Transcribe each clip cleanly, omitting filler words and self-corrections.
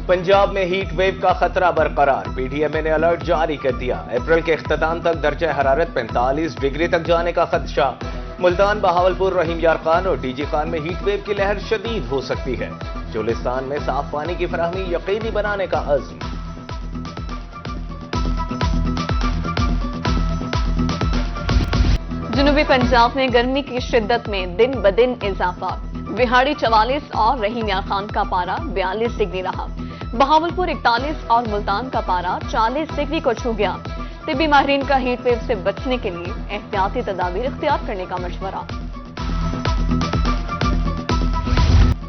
پنجاب میں heat wave کا خطرہ برقرار، پی ڈی ایم اے نے الرٹ جاری کر دیا۔ اپریل کے اختتام تک درجہ حرارت 45 ڈگری تک جانے کا خدشہ۔ ملتان، بہاولپور، رحیم یار خان اور ڈی جی خان میں ہیٹ ویو کی لہر شدید ہو سکتی ہے۔ چولستان میں صاف پانی کی فراہمی یقینی بنانے کا عزم۔ جنوبی پنجاب میں گرمی کی شدت میں دن بدن اضافہ، بہاڑی 44 اور رحیم یار خان کا پارا 42 ڈگری رہا۔ بہاولپور 41 اور ملتان کا پارا 40 ڈگری کو چھو گیا۔ طبی ماہرین کا ہیٹ ویو سے بچنے کے لیے احتیاطی تدابیر اختیار کرنے کا مشورہ۔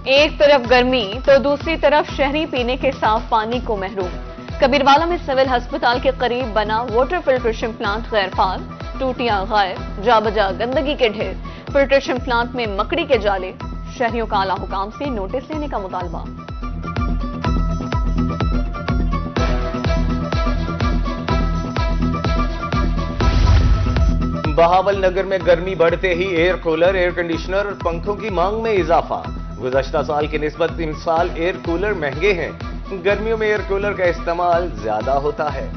ایک طرف گرمی تو دوسری طرف شہری پینے کے صاف پانی کو محروم۔ کبیروالا میں سول ہسپتال کے قریب بنا واٹر فلٹریشن پلانٹ غیر فعال، ٹوٹیاں غائب، جا بجا گندگی کے ڈھیر۔ فلٹریشن پلانٹ میں مکڑی کے جالے، شہریوں کا اعلیٰ حکام سے نوٹس لینے کا مطالبہ۔ بہاول نگر میں گرمی بڑھتے ہی ایئر کولر، ایئر کنڈیشنر اور پنکھوں کی مانگ میں اضافہ۔ گزشتہ سال کی نسبت اس سال ایئر کولر مہنگے ہیں۔ گرمیوں میں ایئر کولر کا استعمال زیادہ ہوتا ہے۔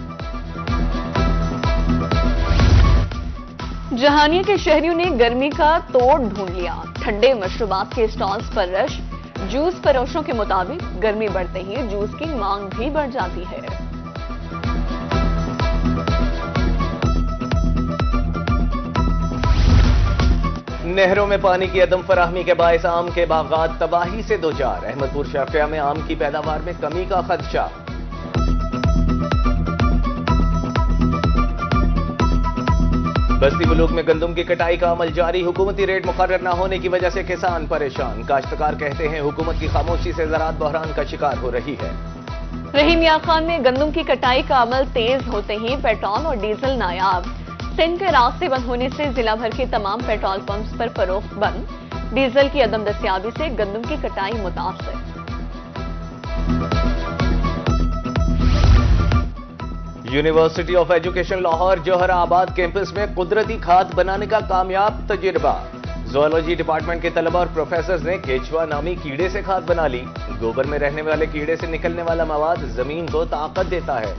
جہانیہ کے شہریوں نے گرمی کا توڑ ڈھونڈ لیا۔ ٹھنڈے مشروبات کے اسٹالز پر رش۔ جوس فروشوں کے مطابق گرمی بڑھتے ہی جوس کی مانگ بھی بڑھ جاتی ہے۔ نہروں میں پانی کی عدم فراہمی کے باعث آم کے باغات تباہی سے دوچار۔ احمد پور شرقیہ میں آم کی پیداوار میں کمی کا خدشہ۔ بستی ملوک میں گندم کی کٹائی کا عمل جاری، حکومتی ریٹ مقرر نہ ہونے کی وجہ سے کسان پریشان۔ کاشتکار کہتے ہیں حکومت کی خاموشی سے زراعت بحران کا شکار ہو رہی ہے۔ رحیم یار خان میں گندم کی کٹائی کا عمل تیز ہوتے ہی پیٹرول اور ڈیزل نایاب۔ سندھ کے راستے بند ہونے سے ضلع بھر کے تمام پیٹرول پمپس پر فروخت بند۔ ڈیزل کی عدم دستیابی سے گندم کی کٹائی متاثر۔ یونیورسٹی آف ایجوکیشن لاہور جوہر آباد کیمپس میں قدرتی کھاد بنانے کا کامیاب تجربہ۔ زوالوجی ڈپارٹمنٹ کے طلبہ اور پروفیسرز نے کیچوا نامی کیڑے سے کھاد بنا لی۔ گوبر میں رہنے والے کیڑے سے نکلنے والا مواد زمین کو طاقت دیتا ہے۔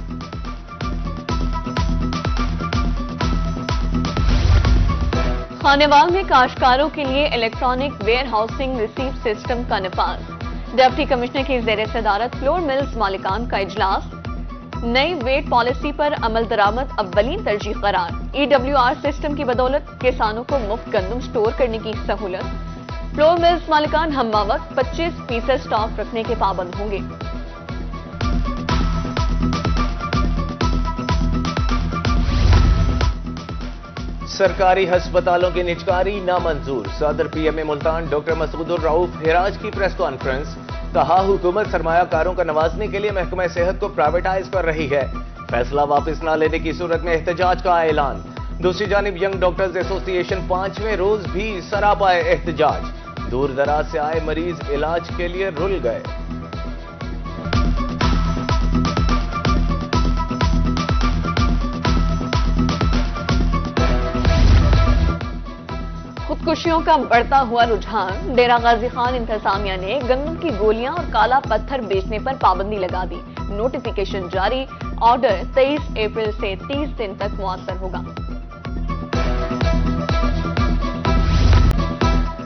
خانیوال میں کاشتکاروں کے لیے electronic where housing receive system کا نفاذ۔ ڈپٹی کمشنر کی زیر صدارت فلور ملز مالکان کا اجلاس۔ نئی ویٹ پالیسی پر عمل درآمد اولین ترجیح قرار۔ ای ڈبلیو آر سسٹم کی بدولت کسانوں کو مفت گندم سٹور کرنے کی سہولت۔ فلور ملز مالکان ہم وقت 25% سٹاک رکھنے کے پابند ہوں گے۔ سرکاری ہسپتالوں کی نجکاری نامنظور۔ صدر پی ایم اے ملتان ڈاکٹر مسعود الرؤف ہراج کی پریس کانفرنس۔ کہا حکومت سرمایہ کاروں کو نوازنے کے لیے محکمہ صحت کو پرائیویٹائز کر رہی ہے۔ فیصلہ واپس نہ لینے کی صورت میں احتجاج کا اعلان۔ دوسری جانب ینگ ڈاکٹرز ایسوسی ایشن 5ویں روز بھی سراپائے احتجاج۔ دور دراز سے آئے مریض علاج کے لیے رل گئے۔ خودکشیوں کا بڑھتا ہوا رجحان۔ ڈیرہ غازی خان انتظامیہ نے گندم کی گولیاں اور کالا پتھر بیچنے پر پابندی لگا دی۔ نوٹیفیکیشن جاری۔ آرڈر 23 اپریل سے 30 دن تک مؤثر ہوگا۔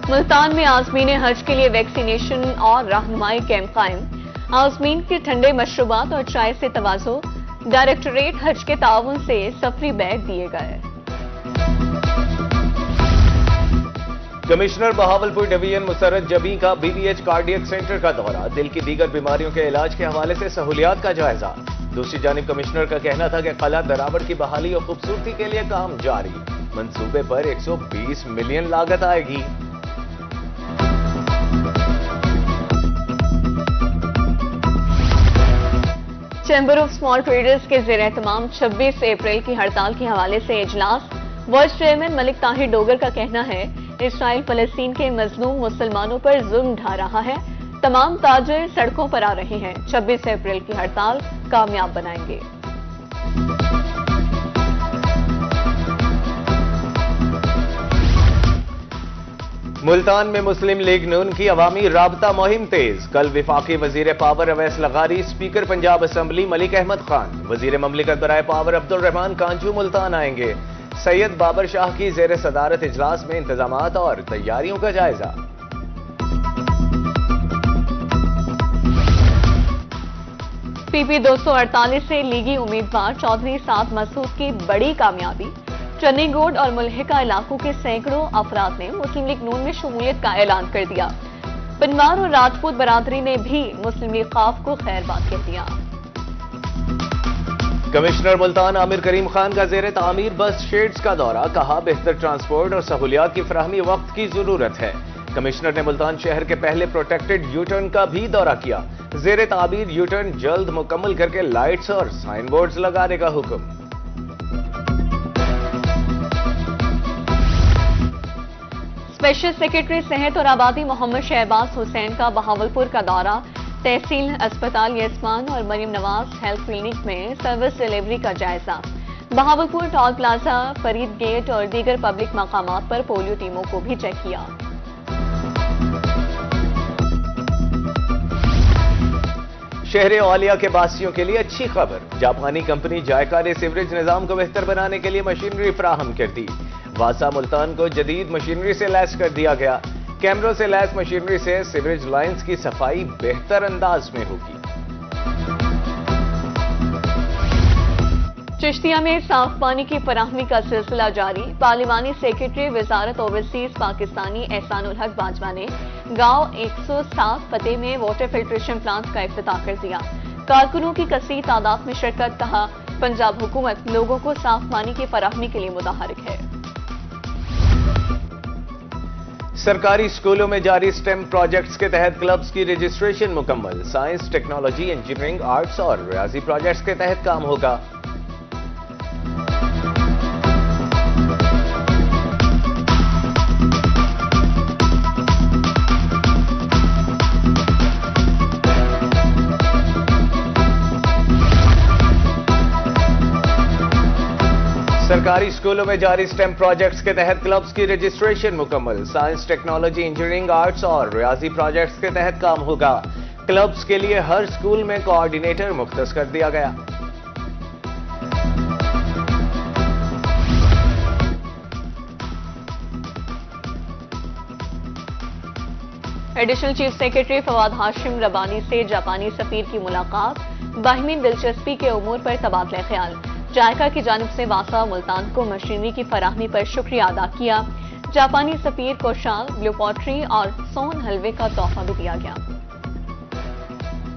ملتان میں عازمین حج کے لیے ویکسینیشن اور رہنمائی کیمپ قائم۔ عازمین کے ٹھنڈے مشروبات اور چائے سے تواضع۔ ڈائریکٹوریٹ حج کے تعاون سے سفری بیگ دیے گئے۔ کمشنر بہاولپور ڈویژن مسرت جبیں کا B B H cardiac centre کا دورہ۔ دل کی دیگر بیماریوں کے علاج کے حوالے سے سہولیات کا جائزہ۔ دوسری جانب کمشنر کا کہنا تھا کہ قلعہ دراوڑ کی بحالی اور خوبصورتی کے لیے کام جاری۔ منصوبے پر 120 ملین لاگت آئے گی۔ چیمبر آف اسمال ٹریڈرز کے زیر اہتمام 26 اپریل کی ہڑتال کے حوالے سے اجلاس۔ وائس چیئرمین ملک طاہر ڈوگر کا کہنا ہے اسرائیل فلسطین کے مظلوم مسلمانوں پر ظلم ڈھا رہا ہے۔ تمام تاجر سڑکوں پر آ رہے ہیں۔ 26 اپریل کی ہڑتال کامیاب بنائیں گے۔ ملتان میں مسلم لیگ نون کی عوامی رابطہ مہم تیز، کل وفاقی وزیر پاور اویس لغاری، اسپیکر پنجاب اسمبلی ملک احمد خان، وزیر مملکت برائے پاور عبدالرحمان کانجھو ملتان آئیں گے۔ سید بابر شاہ کی زیر صدارت اجلاس میں انتظامات اور تیاریوں کا جائزہ۔ پی پی 248 سے لیگی امیدوار چودھری سعد مسعود کی بڑی کامیابی، چنی گوڈ اور ملحقہ علاقوں کے سینکڑوں افراد نے مسلم لیگ نون میں شمولیت کا اعلان کر دیا۔ پنوار اور راجپوت برادری نے بھی مسلم لیگ قاف کو خیر باد کہہ دیا۔ کمشنر ملتان عامر کریم خان کا زیر تعمیر بس شیڈز کا دورہ، کہا بہتر ٹرانسپورٹ اور سہولیات کی فراہمی وقت کی ضرورت ہے۔ کمشنر نے ملتان شہر کے پہلے پروٹیکٹڈ یو ٹرن کا بھی دورہ کیا، زیر تعمیر یو ٹرن جلد مکمل کر کے لائٹس اور سائن بورڈز لگانے کا حکم۔ اسپیشل سیکرٹری صحت اور آبادی محمد شہباز حسین کا بہاولپور کا دورہ، تحصیل اسپتال یسمان اور مریم نواز ہیلتھ کلینک میں سروس ڈیلیوری کا جائزہ۔ Bahawalpur toll plaza, Farid gate اور دیگر پبلک مقامات پر پولیو ٹیموں کو بھی چیک کیا۔ شہر اولیا کے باسیوں کے لیے اچھی خبر، جاپانی کمپنی جائکا نے سیوریج نظام کو بہتر بنانے کے لیے مشینری فراہم کر دی۔ واسا ملتان کو جدید مشینری سے لیس کر دیا گیا، کیمروں سے لیس مشینری سے سیوریج لائنز کی صفائی بہتر انداز میں ہوگی۔ چشتیہ میں صاف پانی کی فراہمی کا سلسلہ جاری، پارلیمانی سیکرٹری وزارت اوورسیز پاکستانی احسان الحق باجوہ نے گاؤں 107 فتح میں واٹر فلٹریشن پلانٹ کا افتتاح کر دیا۔ کارکنوں کی کثیر تعداد میں شرکت، کہا پنجاب حکومت لوگوں کو صاف پانی کی فراہمی کے لیے متحرک ہے۔ سرکاری اسکولوں میں جاری سٹیم پروجیکٹس کے تحت کلبز کی رجسٹریشن مکمل، سائنس، ٹیکنالوجی، انجینئرنگ، آرٹس اور ریاضی پروجیکٹس کے تحت کام ہوگا۔ سرکاری اسکولوں میں جاری سٹیم پروجیکٹس کے تحت کلبز کی رجسٹریشن مکمل، سائنس، ٹیکنالوجی، انجینئرنگ، آرٹس اور ریاضی پروجیکٹس کے تحت کام ہوگا۔ کلبز کے لیے ہر اسکول میں کوآرڈینیٹر مختص کر دیا گیا۔ ایڈیشنل چیف سیکرٹری فواد ہاشم ربانی سے جاپانی سفیر کی ملاقات، باہمی دلچسپی کے امور پر تبادلہ خیال۔ جائکا کی جانب سے واسا ملتان کو مشینری کی فراہمی پر شکریہ ادا کیا۔ جاپانی سفیر کو شال، بلو پوٹری اور سون حلوے کا تحفہ بھی دیا گیا۔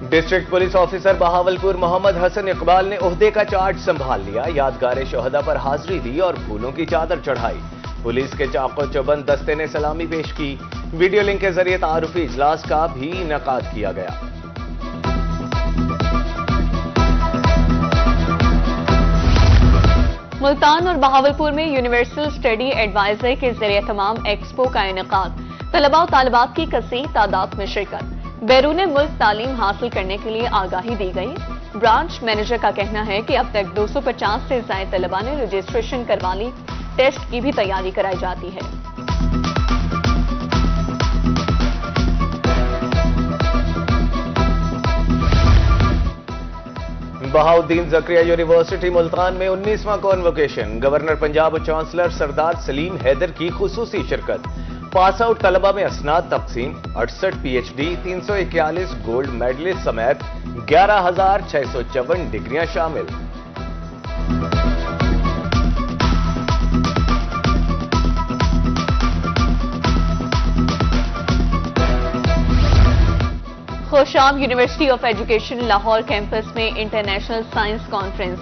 ڈسٹرکٹ پولیس آفیسر بہاولپور محمد حسن اقبال نے عہدے کا چارج سنبھال لیا، یادگار شہداء پر حاضری دی اور پھولوں کی چادر چڑھائی۔ پولیس کے چاق و چوبند دستے نے سلامی پیش کی۔ ویڈیو لنک کے ذریعے تعارفی اجلاس کا بھی انعقاد کیا گیا۔ ملتان اور بہاولپور میں یونیورسل اسٹڈی ایڈوائزر کے زیر اہتمام ایکسپو کا انعقاد، طلباء و طالبات کی کثیر تعداد میں شرکت، بیرون ملک تعلیم حاصل کرنے کے لیے آگاہی دی گئی۔ برانچ مینیجر کا کہنا ہے کہ اب تک 250 سے زائد طلباء نے رجسٹریشن کروا لی، ٹیسٹ کی بھی تیاری کرائی جاتی ہے۔ بہاؤدین زکریا یونیورسٹی ملتان میں 19واں کانووکیشن، گورنر پنجاب و چانسلر سردار سلیم حیدر کی خصوصی شرکت۔ پاس آؤٹ طلبہ میں اسناد تقسیم، 68 P H D, 341 gold medalist سمیت 11,654 ڈگریاں شامل۔ خوشام university of education Lahore campus میں انٹرنیشنل سائنس کانفرنس،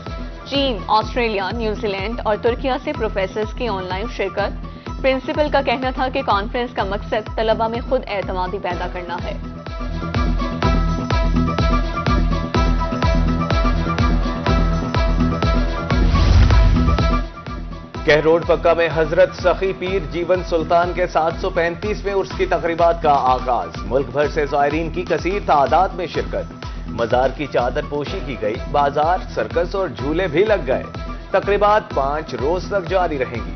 چین، آسٹریلیا، نیوزی لینڈ اور ترکیہ سے پروفیسرز کی آن لائن شرکت۔ پرنسپل کا کہنا تھا کہ کانفرنس کا مقصد طلباء میں خود اعتمادی پیدا کرنا ہے۔ کہہ روڈ پکا میں حضرت سخی پیر جیون سلطان کے 735ویں عرس کی تقریبات کا آغاز، ملک بھر سے زائرین کی کثیر تعداد میں شرکت۔ مزار کی چادر پوشی کی گئی، بازار، سرکس اور جھولے بھی لگ گئے۔ تقریبات 5 روز تک جاری رہیں گی۔